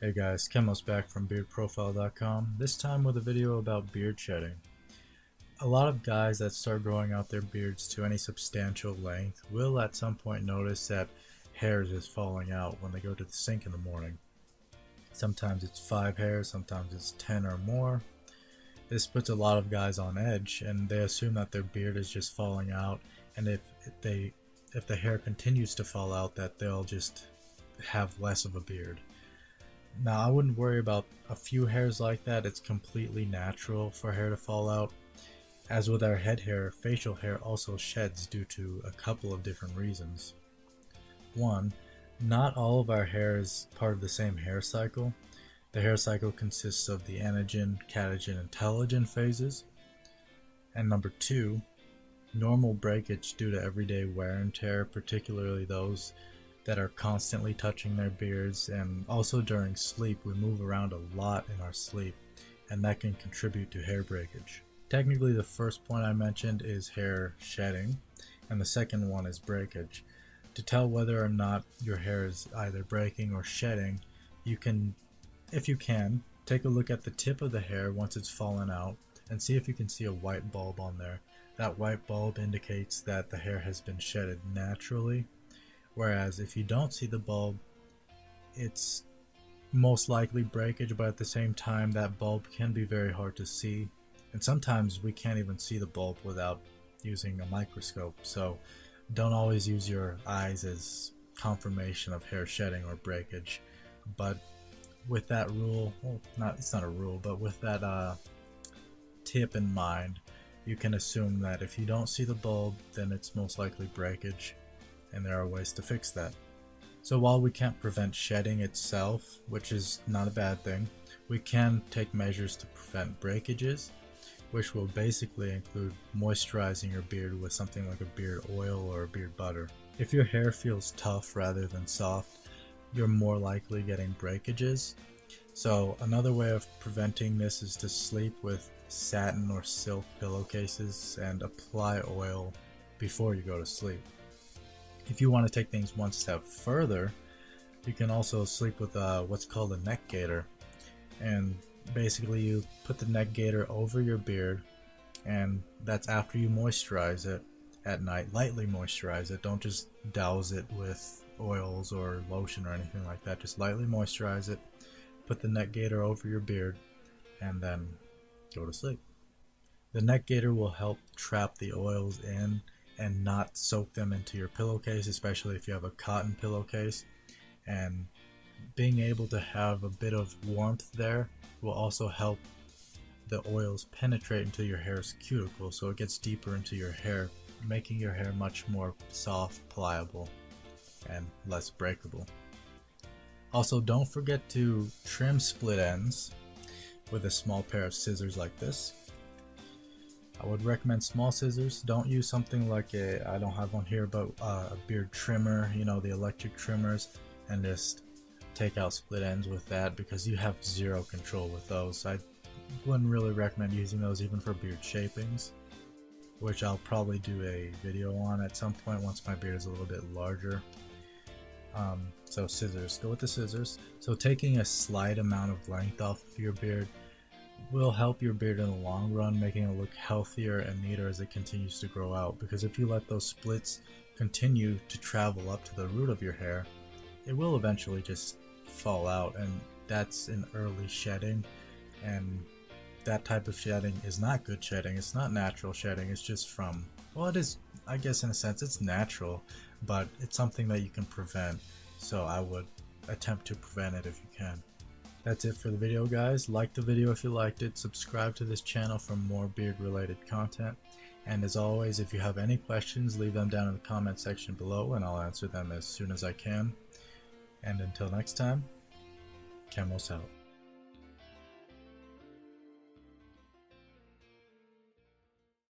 Hey guys, Chemos back from beardprofile.com, this time with a video about beard shedding. A lot of guys that start growing out their beards to any substantial length will at some point notice that hair is just falling out when they go to the sink in the morning. Sometimes it's 5 hairs, sometimes it's 10 or more. This puts a lot of guys on edge and they assume that their beard is just falling out, and if the hair continues to fall out, that they'll just have less of a beard. Now, I wouldn't worry about a few hairs like that. It's completely natural for hair to fall out. As with our head hair, facial hair also sheds due to a couple of different reasons. One, not all of our hair is part of the same hair cycle. The hair cycle consists of the anagen, catagen, and telogen phases. And number two, normal breakage due to everyday wear and tear, particularly those that are constantly touching their beards, and also during sleep. We move around a lot in our sleep, and that can contribute to hair breakage. Technically, the first point I mentioned is hair shedding, and the second one is breakage. To tell whether or not your hair is either breaking or shedding, you can, if you can, take a look at the tip of the hair once it's fallen out and see if you can see a white bulb on there. That white bulb indicates that the hair has been shedded naturally. Whereas if you don't see the bulb, it's most likely breakage, but at the same time that bulb can be very hard to see, and sometimes we can't even see the bulb without using a microscope. So don't always use your eyes as confirmation of hair shedding or breakage. But with that rule, well, it's not a rule, but with that tip in mind, you can assume that if you don't see the bulb, then it's most likely breakage. And there are ways to fix that. So while we can't prevent shedding itself, which is not a bad thing, we can take measures to prevent breakages, which will basically include moisturizing your beard with something like a beard oil or a beard butter. If your hair feels tough rather than soft, you're more likely getting breakages. So another way of preventing this is to sleep with satin or silk pillowcases and apply oil before you go to sleep. If you want to take things one step further, you can also sleep with what's called a neck gaiter. And basically you put the neck gaiter over your beard, and that's after you moisturize it at night. Lightly moisturize it, don't just douse it with oils or lotion or anything like that. Just lightly moisturize it, put the neck gaiter over your beard, and then go to sleep. The neck gaiter will help trap the oils in and not soak them into your pillowcase, especially if you have a cotton pillowcase. And being able to have a bit of warmth there will also help the oils penetrate into your hair's cuticle, so it gets deeper into your hair, making your hair much more soft, pliable, and less breakable. Also, don't forget to trim split ends with a small pair of scissors like this. I would recommend small scissors. Don't use something like I don't have one here, but a beard trimmer, you know, the electric trimmers, and just take out split ends with that, because you have zero control with those. I wouldn't really recommend using those even for beard shapings, which I'll probably do a video on at some point once my beard is a little bit larger. So scissors, go with the scissors. So taking a slight amount of length off of your beard will help your beard in the long run, making it look healthier and neater as it continues to grow out. Because if you let those splits continue to travel up to the root of your hair, it will eventually just fall out, and that's an early shedding. And that type of shedding is not good shedding. It's not natural shedding. It's just from, well, it is, I guess in a sense it's natural, but it's something that you can prevent. So I would attempt to prevent it if you can. That's it for the video, guys. Like the video if you liked it, subscribe to this channel for more beard related content, and as always, if you have any questions, leave them down in the comment section below and I'll answer them as soon as I can. And until next time, Chemos out.